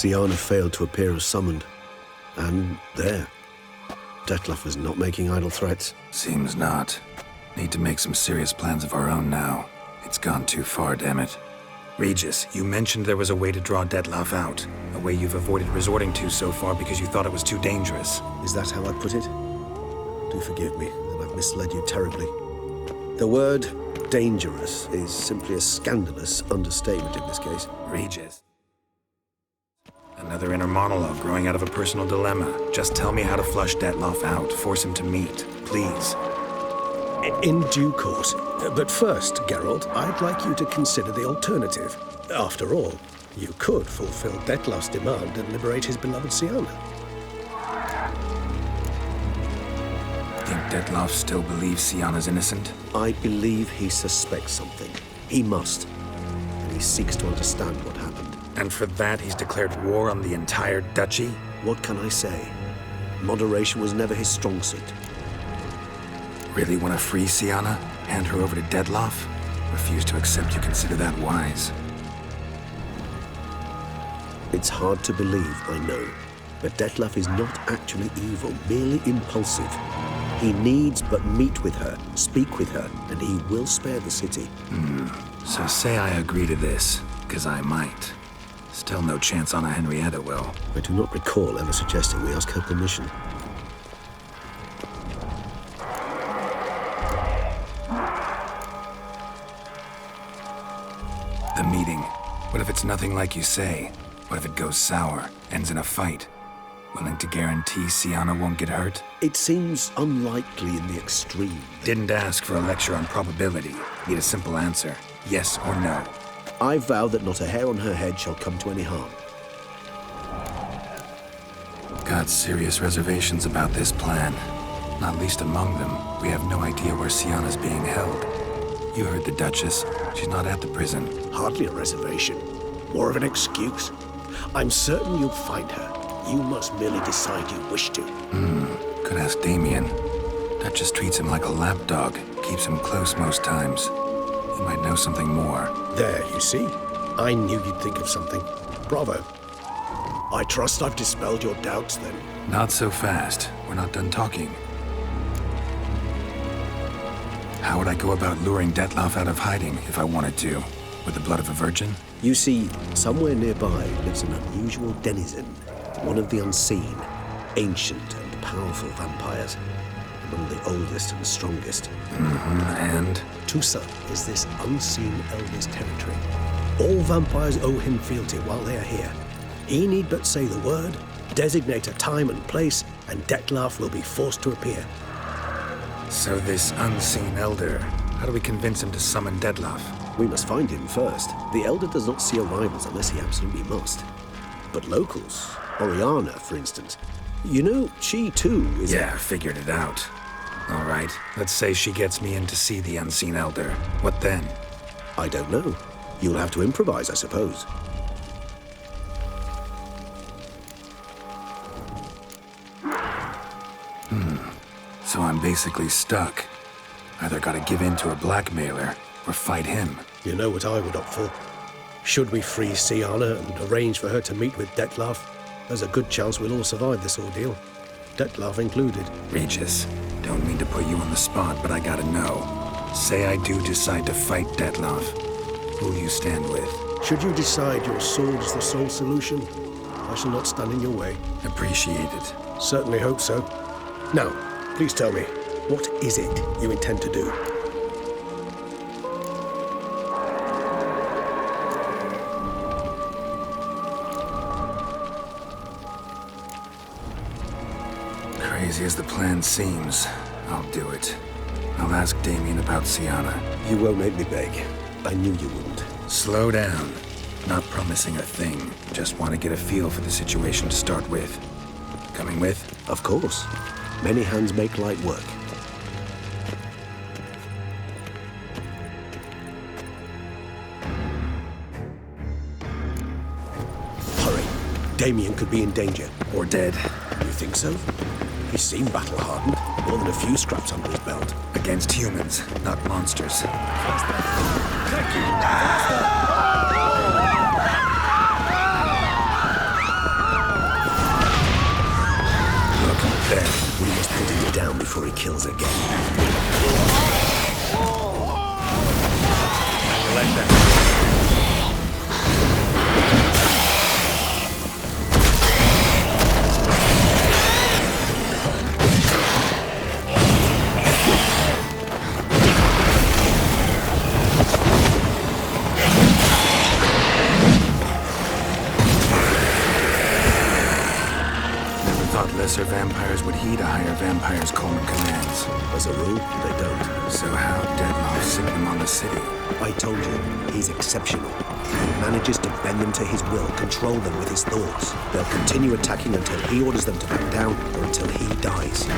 Siana failed to appear as summoned. And there. Detlef was not making idle threats. Seems not. Need to make some serious plans of our own now. It's gone too far, damn it. Regis, you mentioned there was a way to draw Detlef out. A way you've avoided resorting to so far because you thought it was too dangerous. Is that how I put it? Do forgive me that I've misled you terribly. The word dangerous is simply a scandalous understatement in this case. Regis. Another inner monologue growing out of a personal dilemma. Just tell me how to flush Detlef out. Force him to meet. Please. In due course. But first, Geralt, I'd like you to consider the alternative. After all, you could fulfill Detlef's demand and liberate his beloved Siana. Think Detlef still believes Siana's innocent? I believe he suspects something. He must. And he seeks to understand what happened. And for that, he's declared war on the entire duchy? What can I say? Moderation was never his strong suit. Really want to free Siana? Hand her over to Detlef? Refuse to accept you consider that wise. It's hard to believe, I know. But Detlef is not actually evil, merely impulsive. He needs but meet with her, speak with her, and he will spare the city. So say I agree to this, because I might. Still no chance Anna Henrietta will. I do not recall ever suggesting we ask her permission. The meeting. What if it's nothing like you say? What if it goes sour, ends in a fight? Willing to guarantee Siana won't get hurt? It seems unlikely in the extreme. Didn't ask for a lecture on probability. Need a simple answer. Yes or no. I vow that not a hair on her head shall come to any harm. Got serious reservations about this plan. Not least among them, we have no idea where Siana's being held. You heard the Duchess. She's not at the prison. Hardly a reservation. More of an excuse. I'm certain you'll find her. You must merely decide you wish to. Could ask Damien. Duchess treats him like a lapdog. Keeps him close most times. He might know something more. There, you see? I knew you'd think of something. Bravo. I trust I've dispelled your doubts, then. Not so fast. We're not done talking. How would I go about luring Detlef out of hiding if I wanted to? With the blood of a virgin? You see, somewhere nearby lives an unusual denizen. One of the unseen, ancient and powerful vampires. Among the oldest and strongest. And? Tusa is this unseen elder's territory. All vampires owe him fealty while they are here. He need but say the word, designate a time and place, and Detlef will be forced to appear. So this unseen elder, how do we convince him to summon Detlef? We must find him first. The elder does not see arrivals unless he absolutely must. But locals, Oriana, for instance, you know, she too is... Yeah, figured it out. All right, let's say she gets me in to see the unseen elder. What then? I don't know. You'll have to improvise, I suppose. So I'm basically stuck. Either gotta give in to a blackmailer, or fight him. You know what I would opt for. Should we free Siana and arrange for her to meet with Detlef, there's a good chance we'll all survive this ordeal. Detlef included. Regis, don't mean to put you on the spot, but I gotta know. Say I do decide to fight Detlef. Who'll you stand with? Should you decide your sword is the sole solution, I shall not stand in your way. Appreciate it. Certainly hope so. Now, please tell me, what is it you intend to do? Crazy as the plan seems, I'll do it. I'll ask Damien about Siana. You won't make me beg. I knew you wouldn't. Slow down. Not promising a thing. Just want to get a feel for the situation to start with. Coming with? Of course. Many hands make light work. Hurry. Damien could be in danger. Or dead. You think so? He seemed battle-hardened. More than a few scraps under his belt. Against humans, not monsters. down before he kills again. Like that. Lesser vampires would heed a higher vampire's common commands. As a rule, they don't. So how Deadloff sick them on the city? I told you, he's exceptional. He manages to bend them to his will, control them with his thoughts. They'll continue attacking until he orders them to back down or until he dies.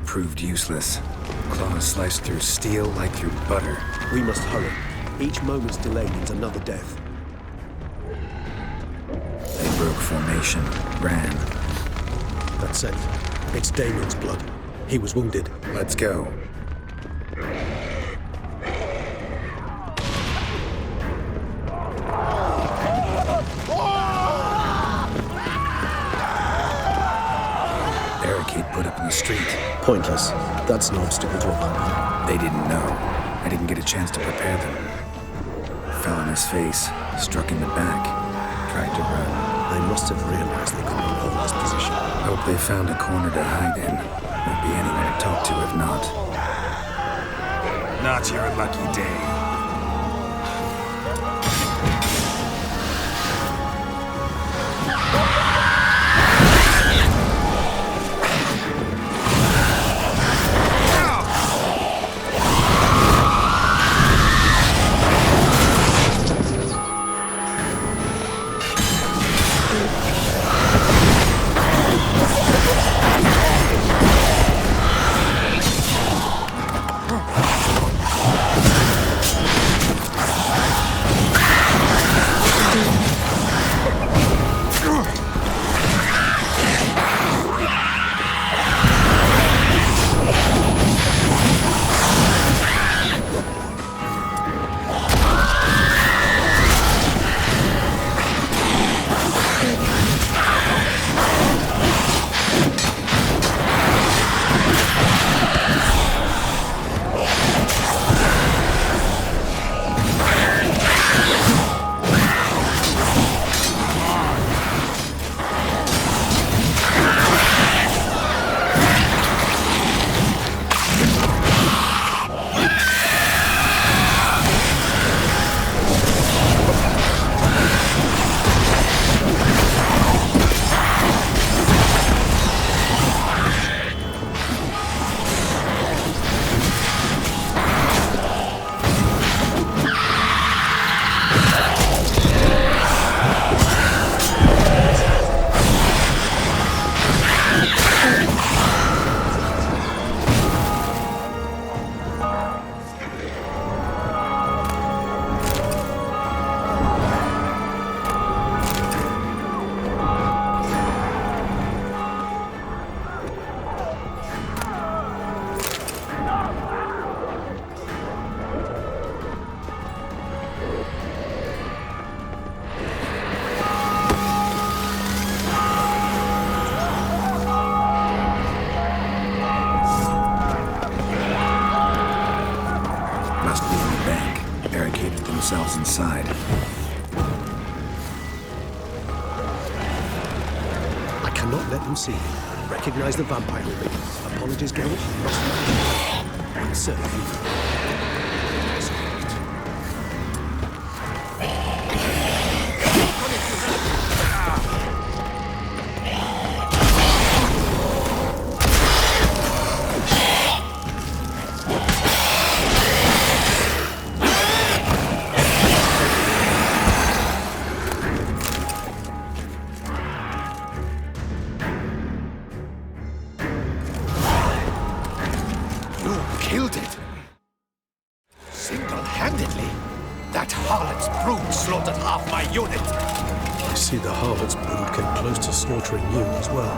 Proved useless. Claws sliced through steel like through butter. We must hurry. Each moment's delay means another death. They broke formation, ran. That's it. It's Damien's blood. He was wounded. Let's go. Barricade put up in the street. Pointless. That's no obstacle to a vampire. They didn't know. I didn't get a chance to prepare them. Fell on his face, struck in the back, tried to run. They must have realized they couldn't hold this position. Hope they found a corner to hide in. Won't be anyone to talk to if not. Not your lucky day. must be in the bank, barricaded themselves inside. I cannot let them see you. Recognize the vampire in me. Apologies, Geralt. Must manage. Serve you. Killed it! Single-handedly? That harlot's brood slaughtered half my unit! I see the harlot's brood came close to slaughtering you as well.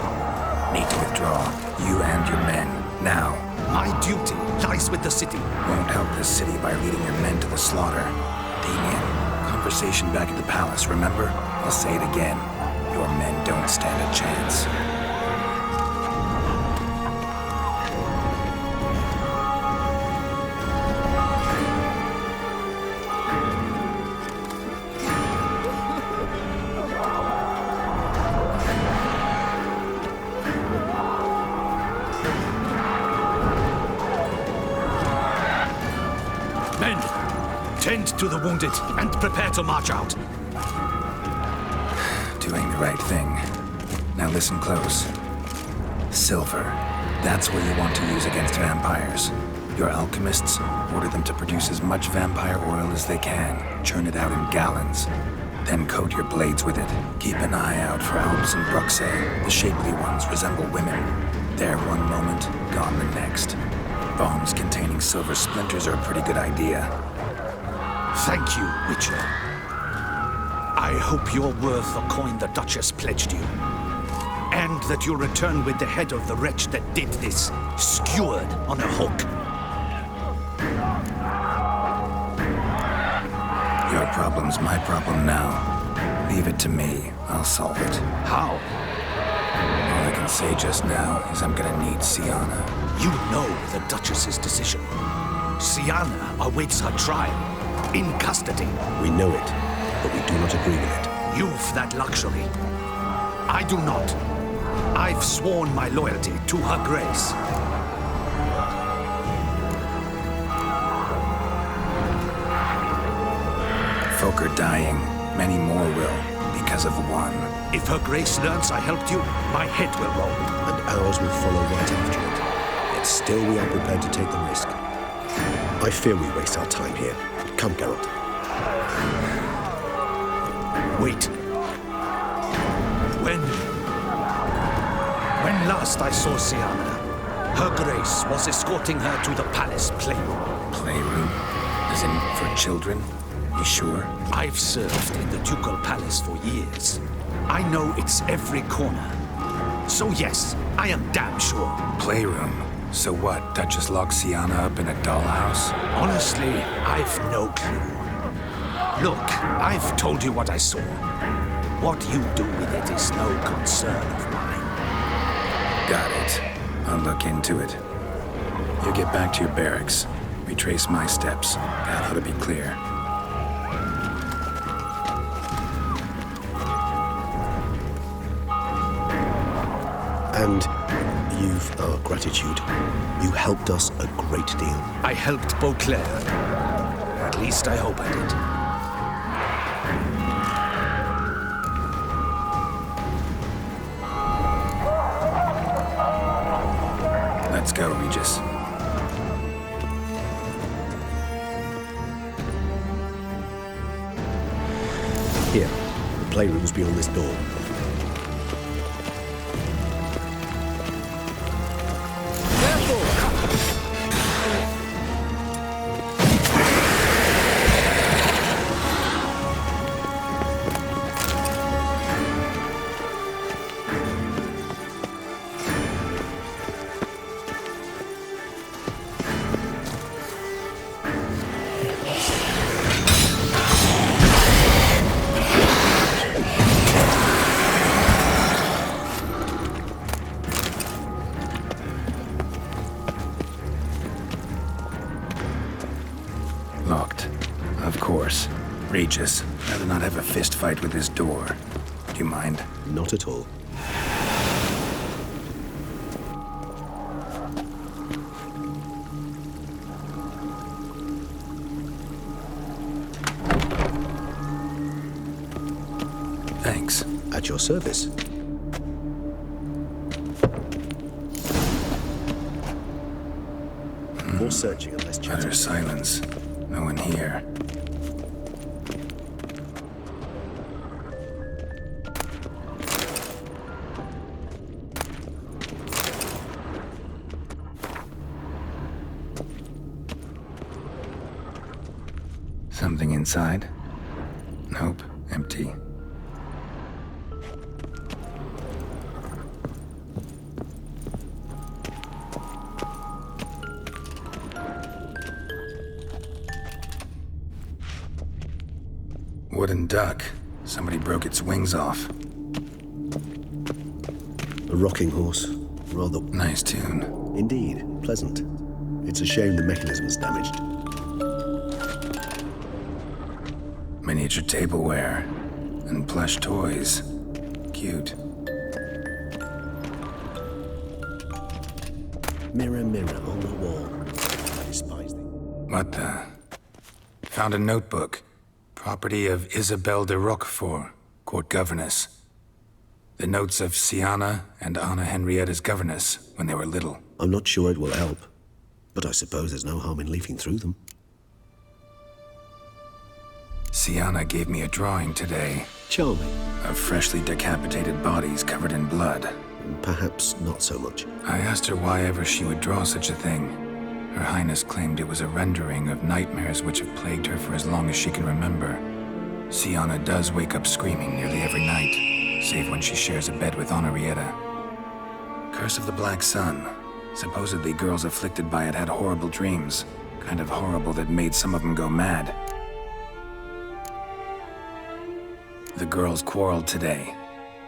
Need to withdraw. You and your men. Now. My duty lies with the city. Won't help this city by leading your men to the slaughter. Damien, conversation back at the palace, remember? I'll say it again. Your men don't stand a chance. Men, tend to the wounded and prepare to march out. Doing the right thing. Now listen close. Silver. That's what you want to use against vampires. Your alchemists, order them to produce as much vampire oil as they can. Churn it out in gallons. Then coat your blades with it. Keep an eye out for Alps and Bruxae. The shapely ones resemble women. There one moment, gone the next. Bombs containing silver splinters are a pretty good idea. Thank you, Witcher. I hope you're worth the coin the Duchess pledged you. And that you'll return with the head of the wretch that did this, skewered on a hook. Your problem's my problem now. Leave it to me. I'll solve it. How? All I can say just now is I'm gonna need Sienna. You know the Duchess's decision. Sienna awaits her trial, in custody. We know it, but we do not agree with it. You've that luxury. I do not. I've sworn my loyalty to her grace. Folk are dying. Many more will, because of one. If her grace learns I helped you, my head will roll. And ours will follow right after it. Yet still we are prepared to take the risk. I fear we waste our time here. Come, Geralt. Wait. When last I saw Sienna, her grace was escorting her to the palace playroom. Playroom? As in for children? You sure? I've served in the ducal palace for years. I know its every corner. So yes, I am damn sure. Playroom? So what, Duchess locked Sienna up in a dollhouse? Honestly, I've no clue. Look, I've told you what I saw. What you do with it is no concern of mine. Got it. I'll look into it. You get back to your barracks. Retrace my steps. Path ought to be clear. And you've our gratitude. You helped us a great deal. I helped Beauclair. At least I hope I did. Let's go, Regis. Here, the playroom's beyond this door. course. Regis, I'd rather not have a fist fight with this door. Do you mind? Not at all. Thanks. At your service. More searching and less chatting. Utter silence. No one here. Something inside? Nope, empty. Wooden duck. Somebody broke its wings off. A rocking horse. Rather Nice tune. indeed pleasant. It's a shame the mechanism's damaged. Miniature tableware. And plush toys. Cute. Mirror, mirror on the wall. I despise thee. What the? Found a notebook. Property of Isabelle de Roquefort, court governess. The notes of Sienna and Anna Henrietta's governess when they were little. I'm not sure it will help, but I suppose there's no harm in leafing through them. Sienna gave me a drawing today Charming. of freshly decapitated bodies covered in blood. Perhaps not so much. I asked her why ever she would draw such a thing. Her Highness claimed it was a rendering of nightmares which have plagued her for as long as she can remember. Sienna does wake up screaming nearly every night, save when she shares a bed with Henrietta. Curse of the Black Sun. Supposedly girls afflicted by it had horrible dreams. Kind of horrible that made some of them go mad. The girls quarreled today.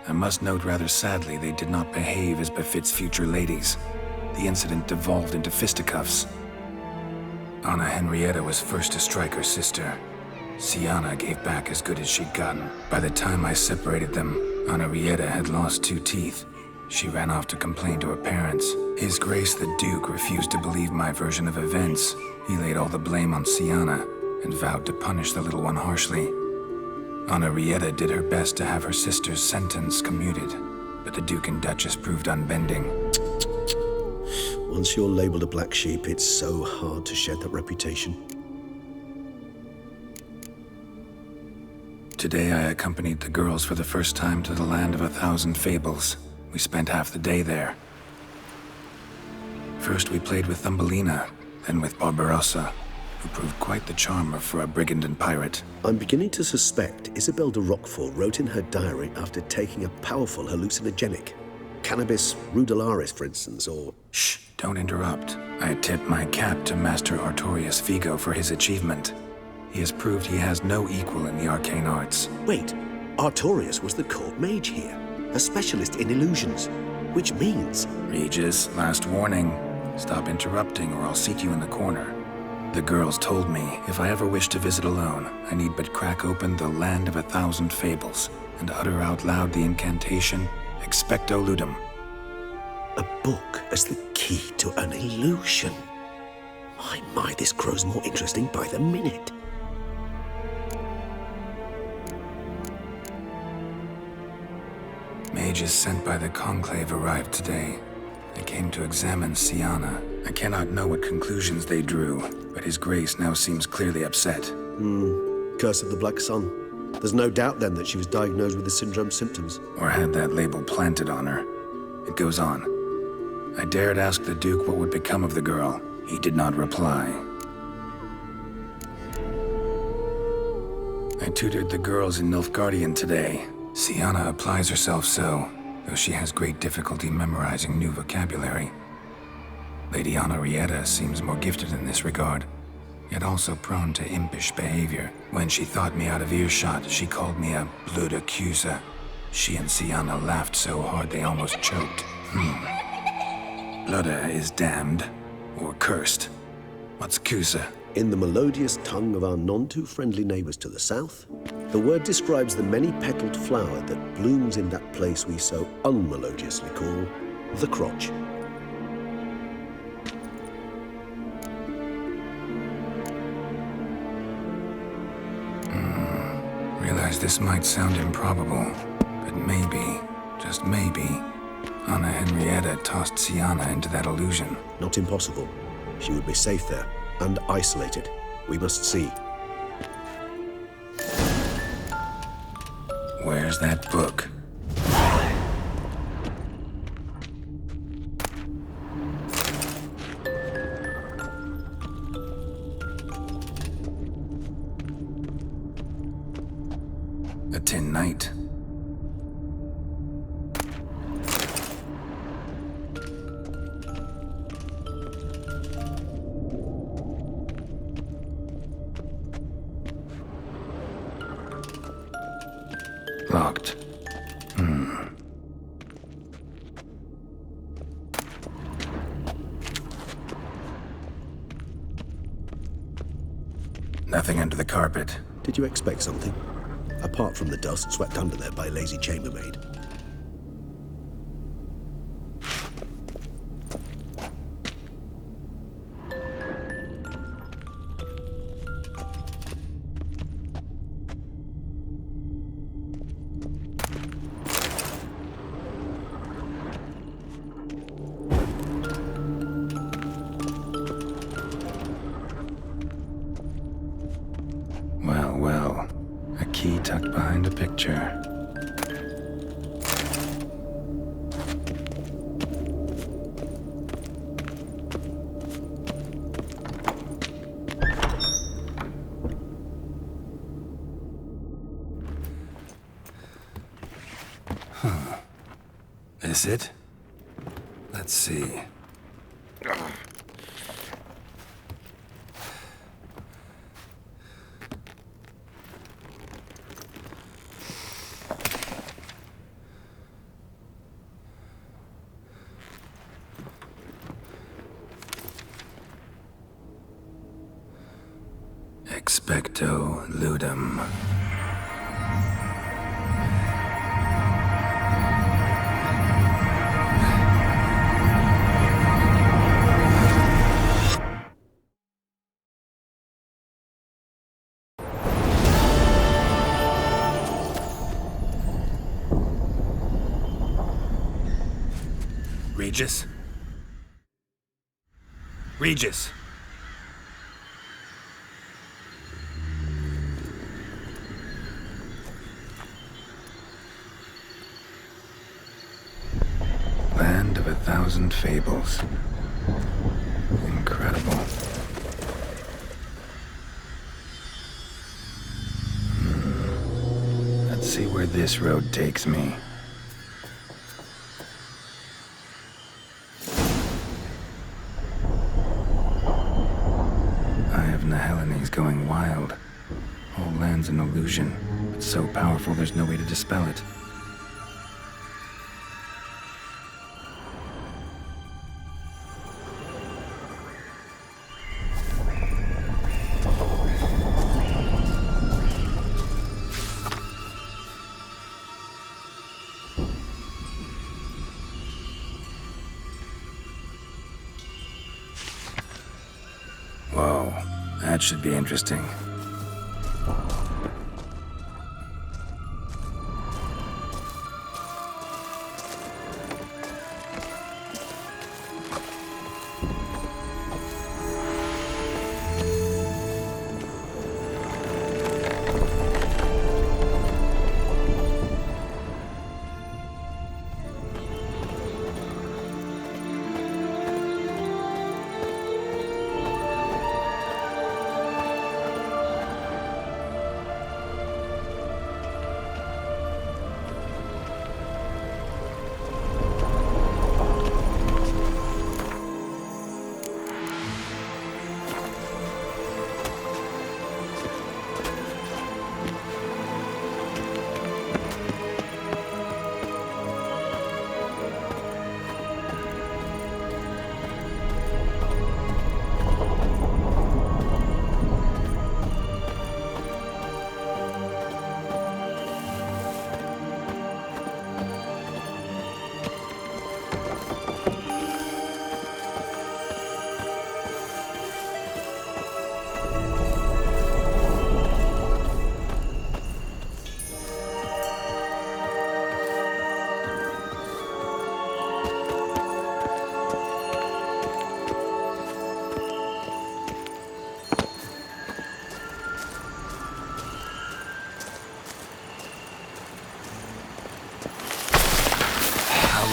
I must note rather sadly they did not behave as befits future ladies. The incident devolved into fisticuffs. Anna Henrietta was first to strike her sister. Sienna gave back as good as she'd gotten. By the time I separated them, Henrietta had lost 2 teeth. She ran off to complain to her parents. His Grace the Duke refused to believe my version of events. He laid all the blame on Sienna and vowed to punish the little one harshly. Henrietta did her best to have her sister's sentence commuted, but the Duke and Duchess proved unbending. Once you're labeled a black sheep, it's so hard to shed that reputation. Today I accompanied the girls for the first time to the land of 1,000 fables. We spent half the day there. First we played with Thumbelina, then with Barbarossa, who proved quite the charmer for a brigand and pirate. I'm beginning to suspect Isabelle de Roquefort wrote in her diary after taking a powerful hallucinogenic. Cannabis rudularis, for instance, or... Shh, don't interrupt. I tip my cap to Master Artorius Vigo for his achievement. He has proved he has no equal in the arcane arts. Wait, Artorius was the court mage here, a specialist in illusions, which means... Regis, last warning. Stop interrupting or I'll seat you in the corner. The girls told me if I ever wish to visit alone, I need but crack open the land of 1,000 fables and utter out loud the incantation, Expecto Ludum. A book as the key to an illusion. My, this grows more interesting by the minute. Mages sent by the Conclave arrived today. They came to examine Sienna. I cannot know what conclusions they drew, but His Grace now seems clearly upset. Curse of the Black Sun. There's no doubt then that she was diagnosed with the syndrome symptoms. Or had that label planted on her. It goes on. I dared ask the Duke what would become of the girl. He did not reply. I tutored the girls in Nilfgaardian today. Sienna applies herself so, though she has great difficulty memorizing new vocabulary. Lady Henrietta seems more gifted in this regard, yet also prone to impish behavior. When she thought me out of earshot, she called me a blood accuser. She and Sienna laughed so hard they almost choked. Blooda is damned, or cursed. What's Cusa? In the melodious tongue of our none-too-friendly neighbours to the south, the word describes the many-petalled flower that blooms in that place we so unmelodiously call the crotch. Realize this might sound improbable, but maybe, just maybe, Anna Henrietta tossed Sienna into that illusion. Not impossible. She would be safe there, and isolated. We must see. Where's that book? A tin knight. Locked. Nothing under the carpet. Did you expect something? Apart from the dust swept under there by a lazy chambermaid. Well, a key tucked behind a picture. This it? Let's see. Expecto ludum. Regis? Regis! Land of 1,000 fables. Incredible. Let's see where this road takes me. Eye of Neheleni's going wild. Whole land's an illusion, but so powerful there's no way to dispel it. Whoa, that should be interesting.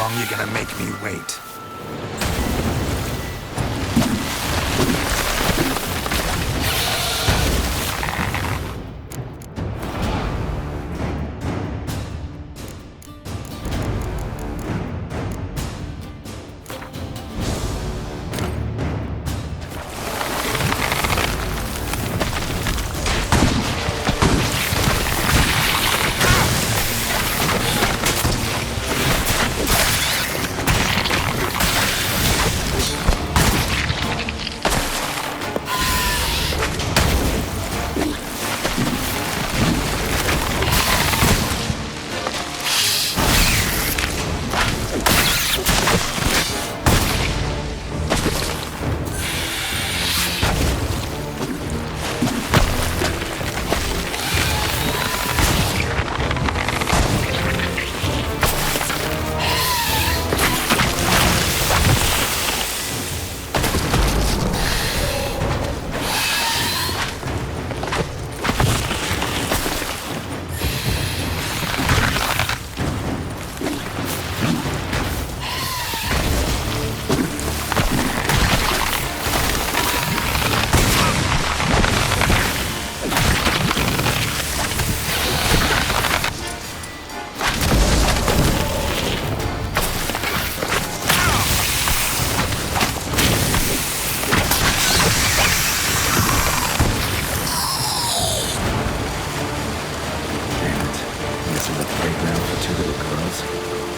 long you gonna make me wait?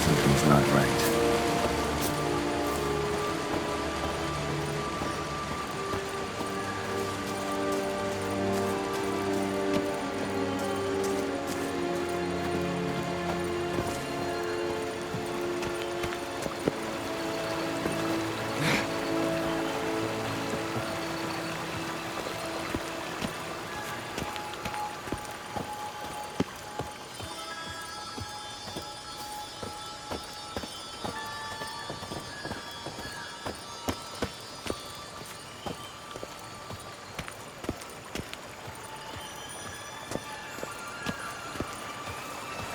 Something's not right.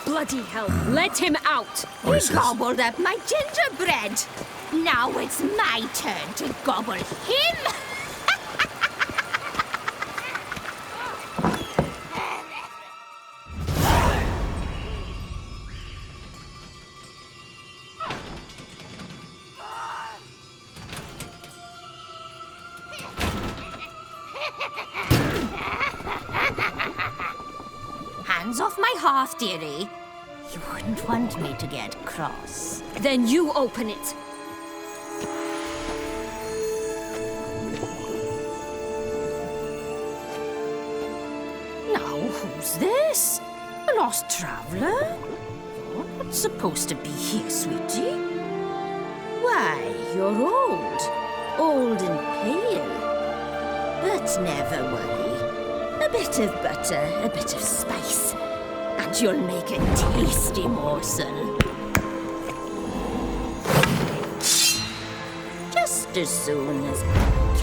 Bloody hell, let him out! Voices. He gobbled up my gingerbread. Now it's my turn to gobble him. Hands off my hearth, dearie. You wouldn't want me to get cross. Then you open it. Now, who's this? A lost traveler? You're not supposed to be here, sweetie. Why, you're old. Old and pale. But never worry. A bit of butter, a bit of spice, and you'll make a tasty morsel. Just as soon as I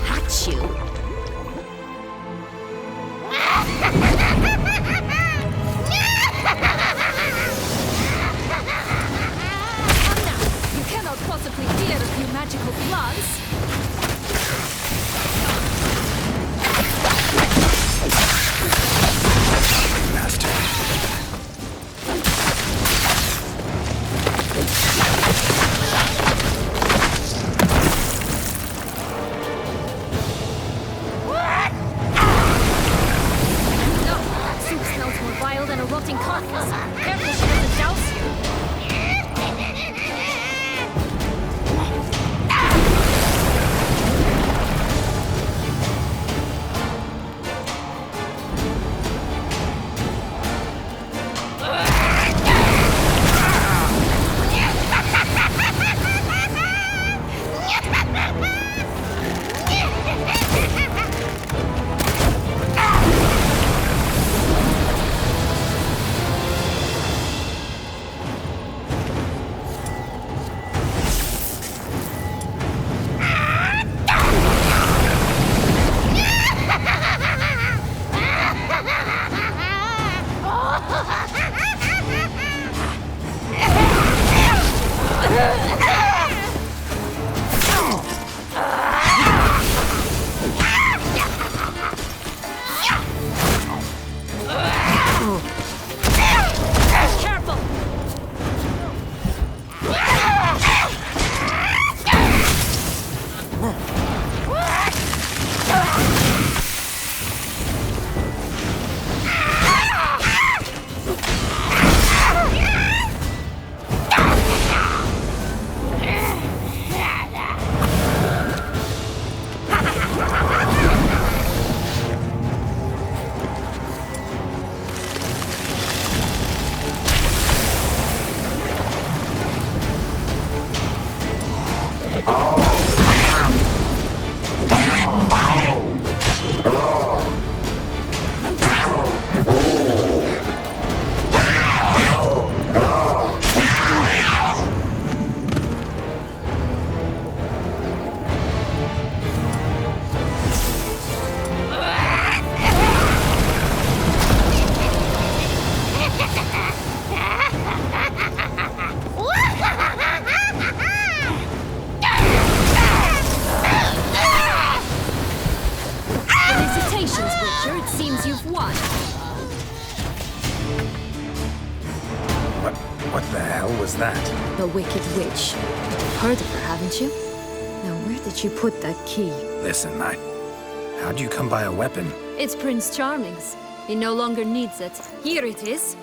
catch you. You cannot possibly fear a few magical plants. Master. hell was that? The Wicked Witch. You've heard of her, haven't you? Now, where did you put that key? Listen, how'd you come by a weapon? It's Prince Charming's. He no longer needs it. Here it is.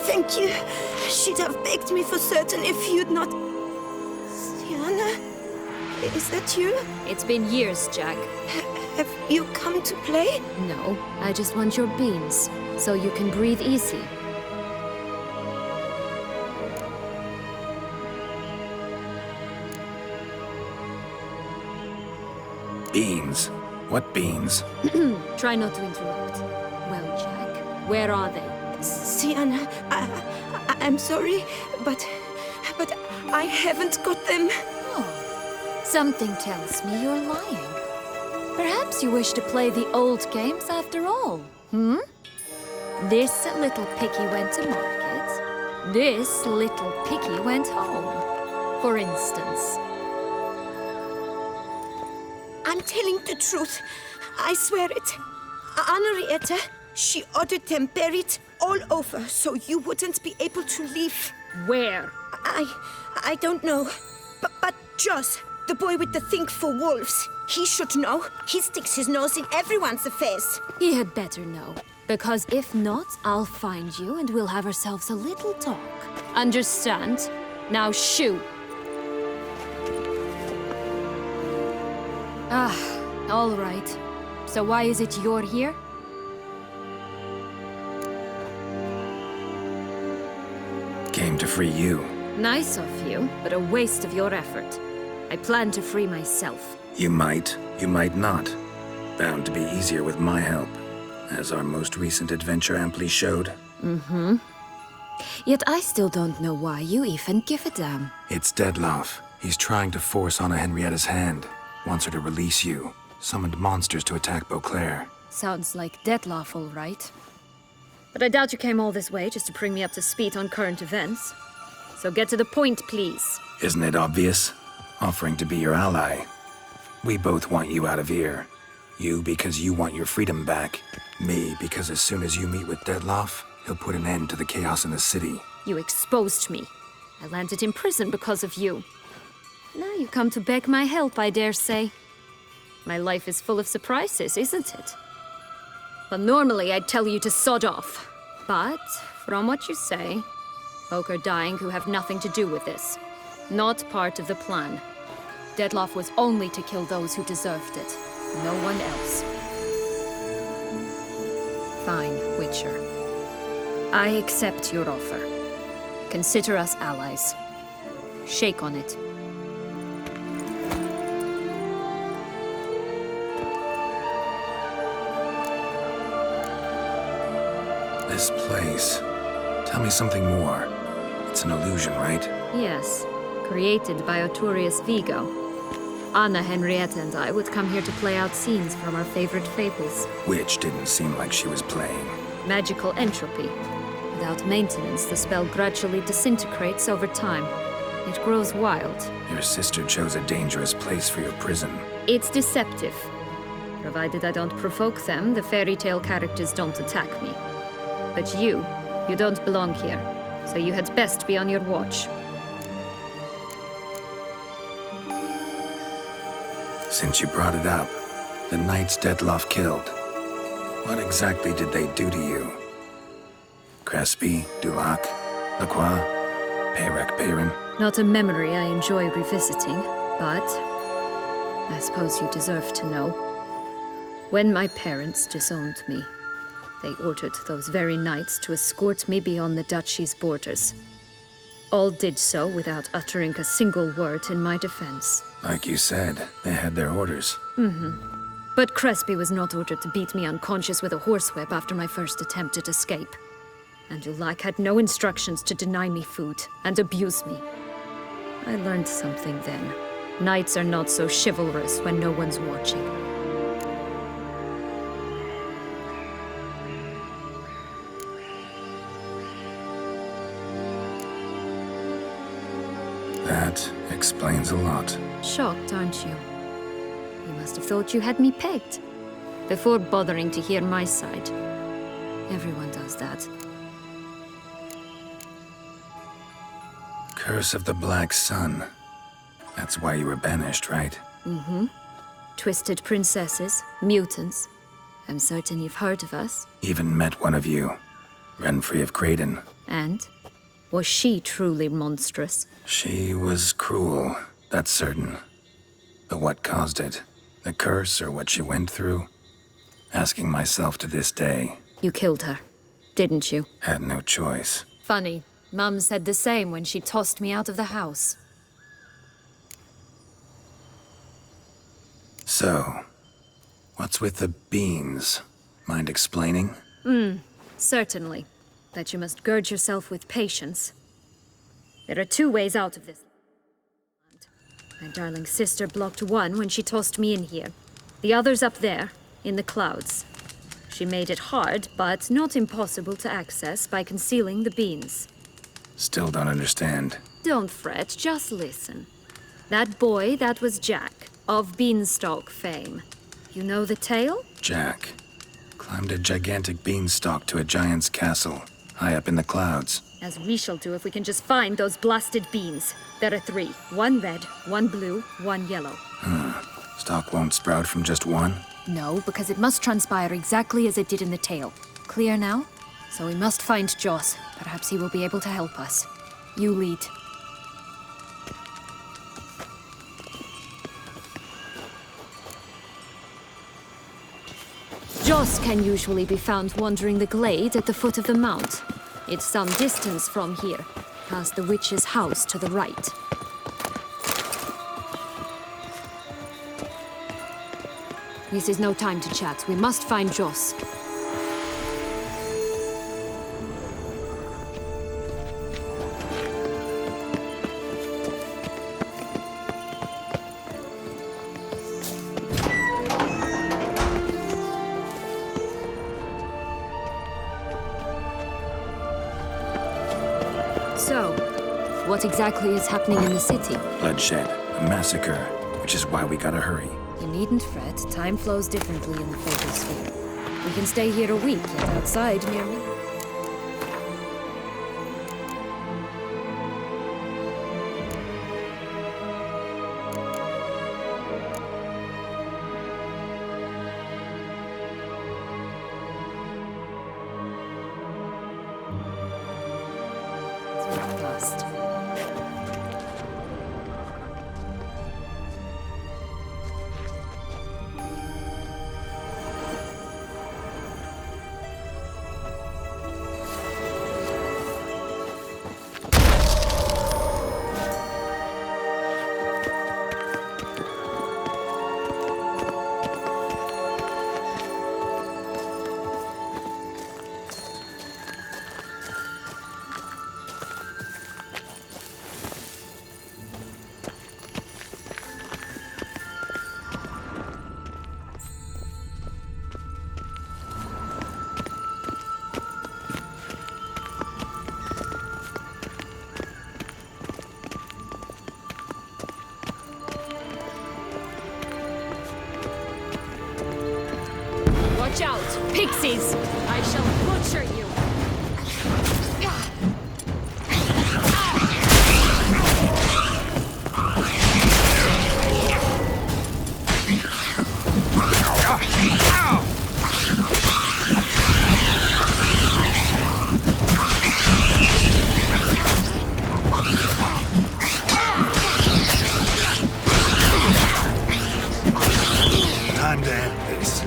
Thank you. She'd have begged me for certain if you'd not... Sienna? Is that you? It's been years, Jack. Have you come to play? No, I just want your beans, so you can breathe easy. Beans? What beans? Try not to interrupt. Well, Jack, where are they? Sienna, I'm sorry, but I haven't got them. Oh, something tells me you're lying. Perhaps you wish to play the old games after all, hmm? This little picky went to market. This little picky went home, for instance. I'm telling the truth. I swear it. Henrietta, she ordered them buried all over so you wouldn't be able to leave. Where? I don't know. But Joss, the boy with the thing for wolves, he should know. He sticks his nose in everyone's affairs. He had better know. Because if not, I'll find you and we'll have ourselves a little talk. Understand? Now shoo! Ah, all right. So why is it you're here? Came to free you. Nice of you, but a waste of your effort. I plan to free myself. You might not. Bound to be easier with my help, as our most recent adventure amply showed. Mm-hmm. Yet I still don't know why you even give a damn. It's Dettlaff. He's trying to force Anna Henrietta's hand. Wants her to release you. Summoned monsters to attack Beauclair. Sounds like Dettlaff, all right. But I doubt you came all this way just to bring me up to speed on current events. So get to the point, please. Isn't it obvious? Offering to be your ally. We both want you out of here. You because you want your freedom back. Me because as soon as you meet with Dettlaff, he'll put an end to the chaos in the city. You exposed me. I landed in prison because of you. Now you come to beg my help, I dare say. My life is full of surprises, isn't it? Well, normally I'd tell you to sod off. But, from what you say, folk are dying who have nothing to do with this. Not part of the plan. Dettlaff was only to kill those who deserved it. No one else. Fine, Witcher. I accept your offer. Consider us allies. Shake on it. This place. Tell me something more. It's an illusion, right? Yes, created by Arturius Vigo. Anna, Henrietta, and I would come here to play out scenes from our favorite fables. Which didn't seem like she was playing. Magical entropy. Without maintenance, the spell gradually disintegrates over time. It grows wild. Your sister chose a dangerous place for your prison. It's deceptive. Provided I don't provoke them, the fairy tale characters don't attack me. But you don't belong here, so you had best be on your watch. Since you brought it up, the knights Dettlaff killed. What exactly did they do to you? Crespi, Dulac, Lacroix, Peyrac Peyrin? Not a memory I enjoy revisiting, but I suppose you deserve to know. When my parents disowned me, they ordered those very knights to escort me beyond the duchy's borders. All did so without uttering a single word in my defense. Like you said, they had their orders. But Crespi was not ordered to beat me unconscious with a horsewhip after my first attempt at escape. And Dulac had no instructions to deny me food and abuse me. I learned something then. Knights are not so chivalrous when no one's watching. That That explains a lot. Shocked, aren't you? You must have thought you had me pegged. Before bothering to hear my side. Everyone does that. Curse of the Black Sun. That's why you were banished, right? Twisted princesses, mutants. I'm certain you've heard of us. Even met one of you. Renfrey of Creighton. And? Was she truly monstrous? She was cruel, that's certain. But what caused it? The curse or what she went through? Asking myself to this day. You killed her, didn't you? Had no choice. Funny. Mum said the same when she tossed me out of the house. So, what's with the beans? Mind explaining? Certainly. But you must gird yourself with patience. There are two ways out of this. My darling sister blocked one when she tossed me in here. The other's up there, in the clouds. She made it hard, but not impossible to access by concealing the beans. Still don't understand. Don't fret, just listen. That boy, that was Jack, of Beanstalk fame. You know the tale? Jack climbed a gigantic beanstalk to a giant's castle, high up in the clouds. As we shall do if we can just find those blasted beans. There are 3. 1 red, 1 blue, 1 yellow. Stalk won't sprout from just one? No, because it must transpire exactly as it did in the tale. Clear now? So we must find Joss. Perhaps he will be able to help us. You lead. Joss can usually be found wandering the glade at the foot of the mount. It's some distance from here, past the witch's house to the right. This is no time to chat. We must find Joss. So, what exactly is happening in the city? Bloodshed, a massacre, which is why we gotta hurry. You needn't fret. Time flows differently in the Fable Sphere. We can stay here a week, yet outside merely. Lost. Watch out! Pixies! I shall butcher you! Time to end this.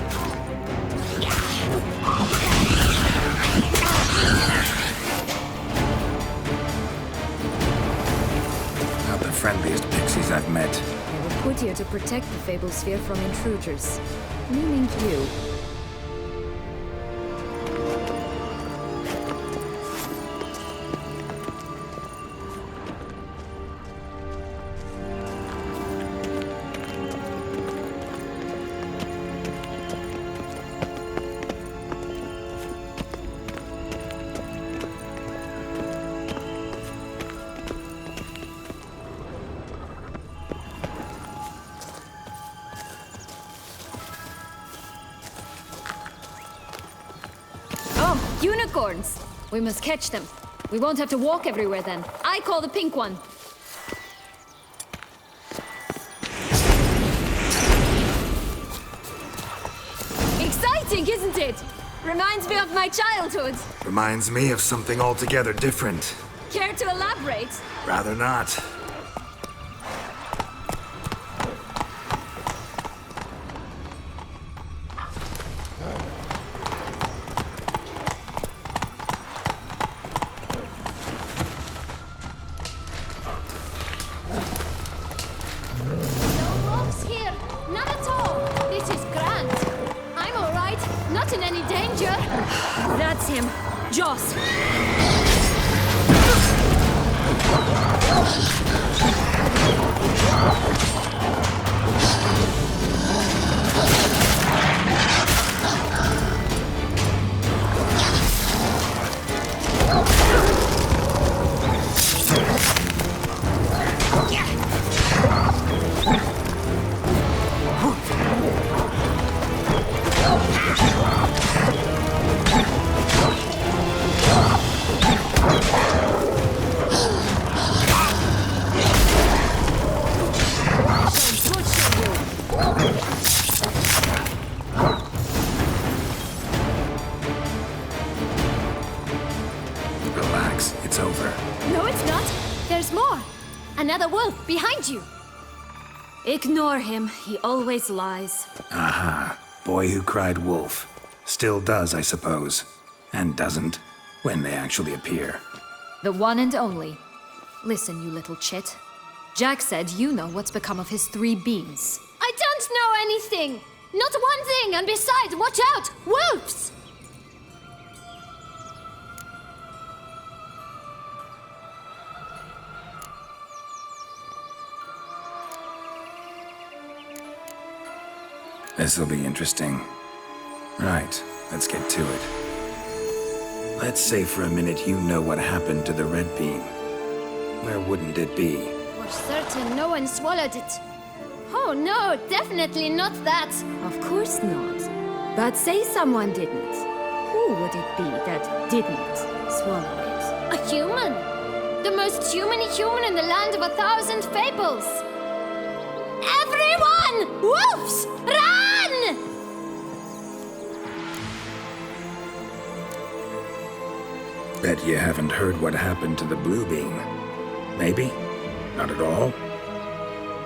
Not the friendliest pixies I've met. They were put here to protect the Fable Sphere from intruders. Meaning you. Unicorns! We must catch them. We won't have to walk everywhere then. I call the pink one. Exciting, isn't it? Reminds me of my childhood. Reminds me of something altogether different. Care to elaborate? Rather not. No wolves here. Not at all. This is grand. I'm all right. Not in any danger. That's him. Joss. Relax, it's over. No, it's not. There's more. Another wolf behind you. Ignore him. He always lies. Aha. Boy who cried wolf. Still does, I suppose. And doesn't, when they actually appear. The one and only. Listen, you little chit. Jack said you know what's become of his 3 beans. I don't know anything! Not one thing, and besides, watch out! Wolves! This'll be interesting. Right, let's get to it. Let's say for a minute you know what happened to the red bean. Where wouldn't it be? For certain, no one swallowed it. Oh no, definitely not that. Of course not. But say someone didn't. Who would it be that didn't swallow it? A human! The most humany human in the land of 1,000 fables! Everyone! Wolves! Run! Bet you haven't heard what happened to the blue bean. Maybe? Not at all?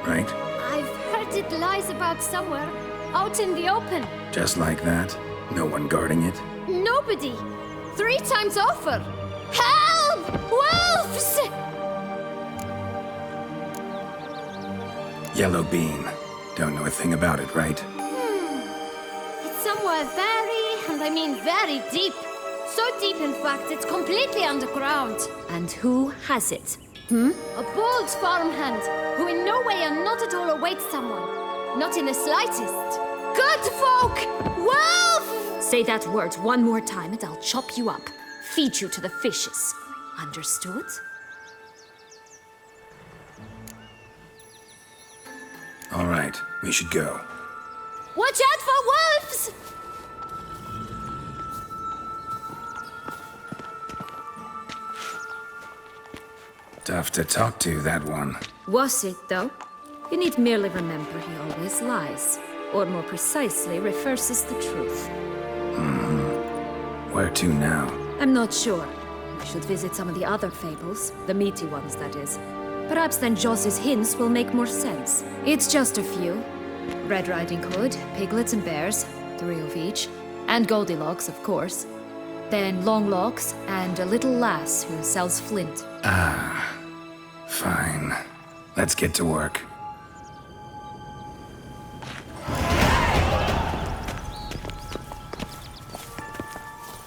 Right? I've heard it lies about somewhere, out in the open. Just like that? No one guarding it? Nobody! 3 times over! Help! Wolves! Yellow bean. Don't know a thing about it, right? It's somewhere very, and I mean very deep. So deep, in fact, it's completely underground. And who has it? A bold farmhand, who in no way and not at all awaits someone. Not in the slightest. Good folk! Wolf! Say that word one more time and I'll chop you up. Feed you to the fishes. Understood? All right, we should go. Watch out for wolves! Tough to talk to, that one. Was it, though? You need merely remember he always lies. Or more precisely, reverses the truth. Where to now? I'm not sure. We should visit some of the other fables. The meaty ones, that is. Perhaps then Joss's hints will make more sense. It's just a few. Red Riding Hood, piglets and bears, 3 of each. And Goldilocks, of course. Then Longlocks, and a little lass who sells flint. Fine. Let's get to work.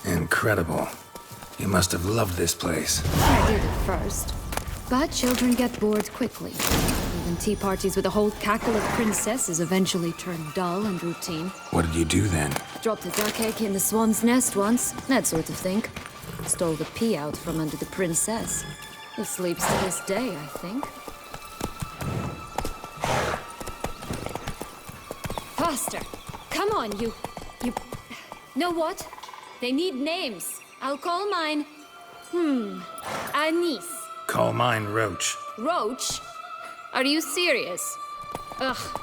Incredible. You must have loved this place. I did at first. But children get bored quickly. Even tea parties with a whole cackle of princesses eventually turn dull and routine. What did you do then? Dropped a duck egg in the swan's nest once, that sort of thing. Stole the pea out from under the princess. Who sleeps to this day, I think. Faster! Come on, you... Know what? They need names. I'll call mine. Anise. Call mine Roach. Roach? Are you serious? Ugh.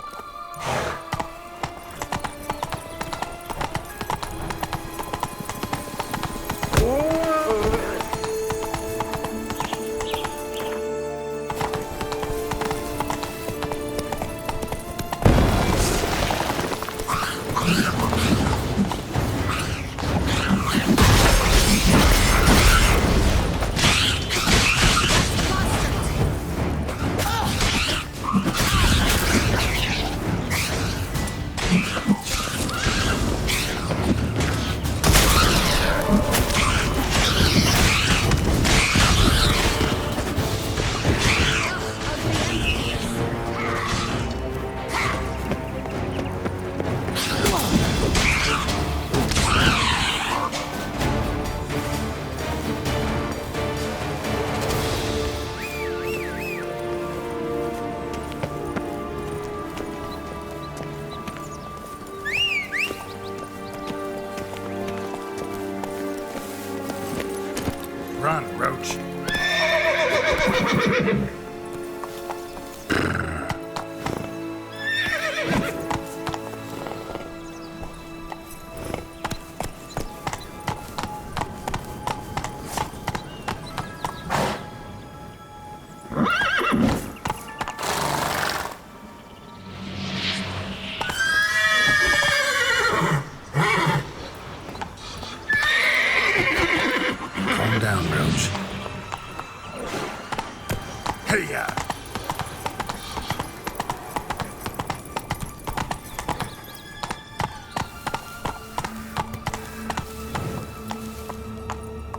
Run, Roach. Calm down, Roach. Hey-ya!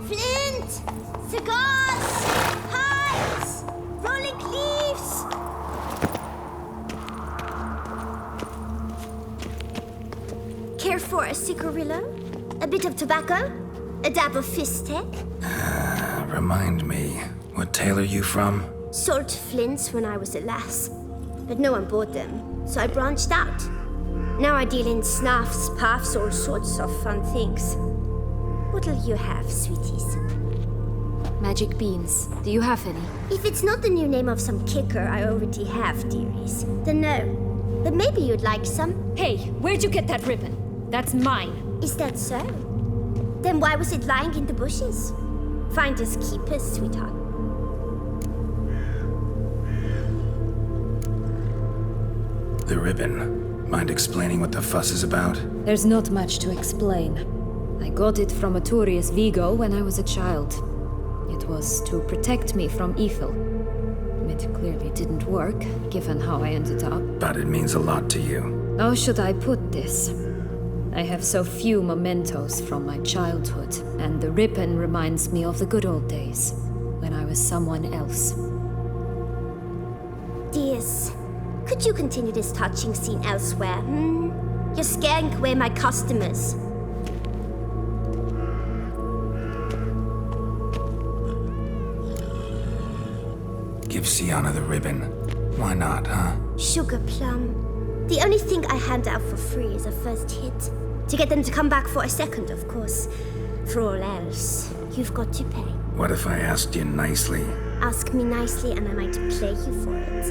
Flint! Cigars! Pipes! Rolling leaves! Care for a cigarillo? A bit of tobacco? A dab of fistek? Remind me, what tale are you from? Sold flints when I was a lass, but no one bought them, so I branched out. Now I deal in snuffs, puffs, all sorts of fun things. What'll you have, sweeties? Magic beans. Do you have any? If it's not the new name of some kicker I already have, dearies, then no. But maybe you'd like some. Hey, where'd you get that ribbon? That's mine. Is that so? Then why was it lying in the bushes? Finders keepers, sweetheart. The ribbon. Mind explaining what the fuss is about? There's not much to explain. I got it from Aturius Vigo when I was a child. It was to protect me from evil. It clearly didn't work, given how I ended up. But it means a lot to you. How should I put this? I have so few mementos from my childhood, and the ribbon reminds me of the good old days, when I was someone else. Dears, could you continue this touching scene elsewhere, You're scaring away my customers. Give Sienna the ribbon. Why not, huh? Sugar plum. The only thing I hand out for free is a first hit. To get them to come back for a second, of course. For all else, you've got to pay. What if I asked you nicely? Ask me nicely and I might play you for it.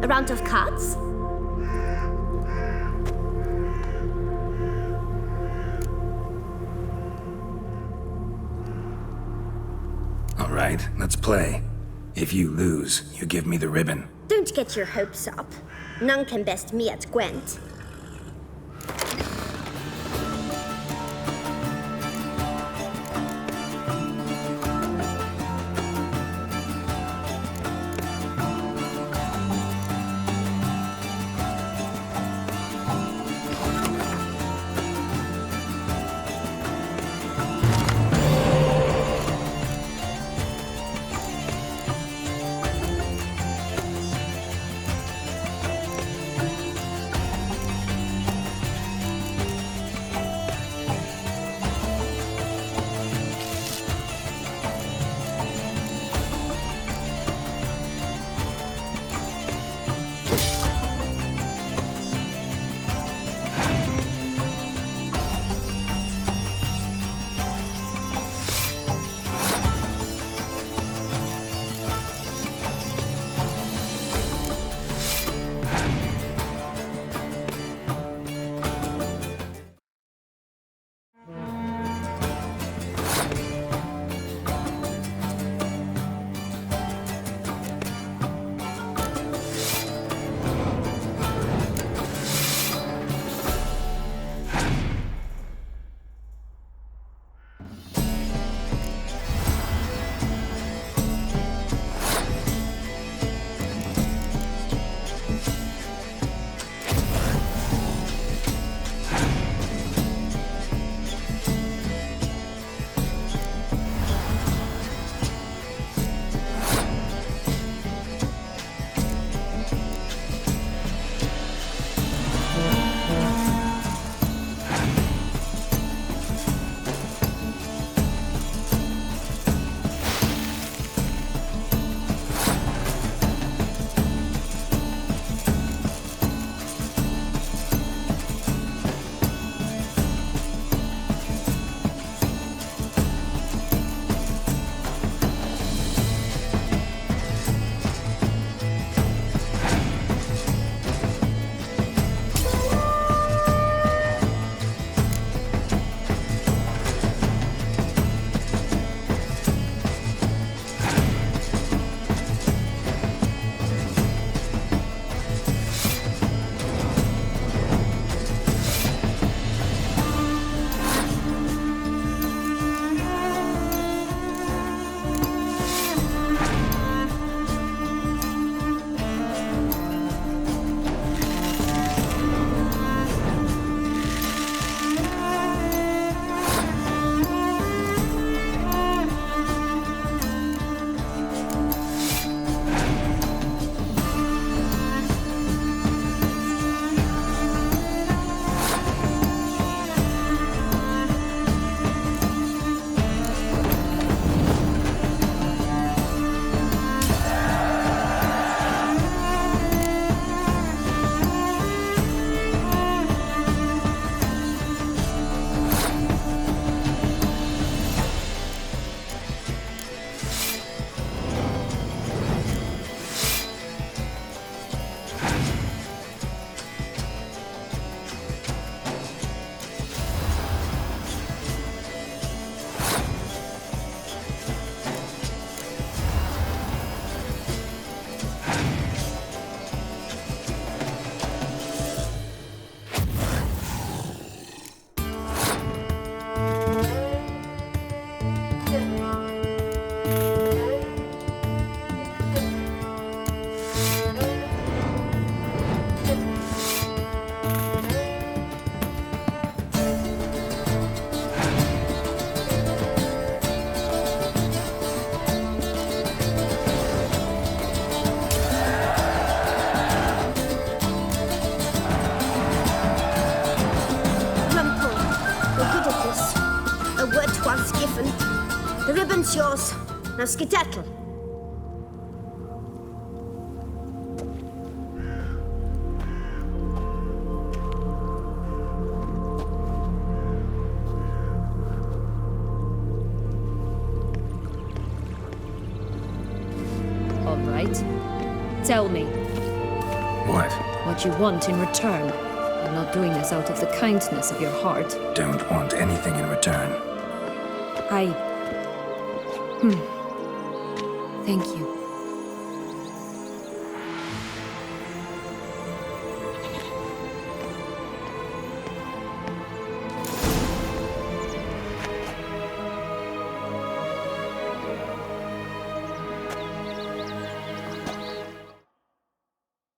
A round of cards? All right, let's play. If you lose, you give me the ribbon. Don't get your hopes up. None can best me at Gwent. The ribbon's yours. Now skedaddle. All right. Tell me What? what you want in return. I'm not doing this out of the kindness of your heart. Don't want anything in return. Thank you.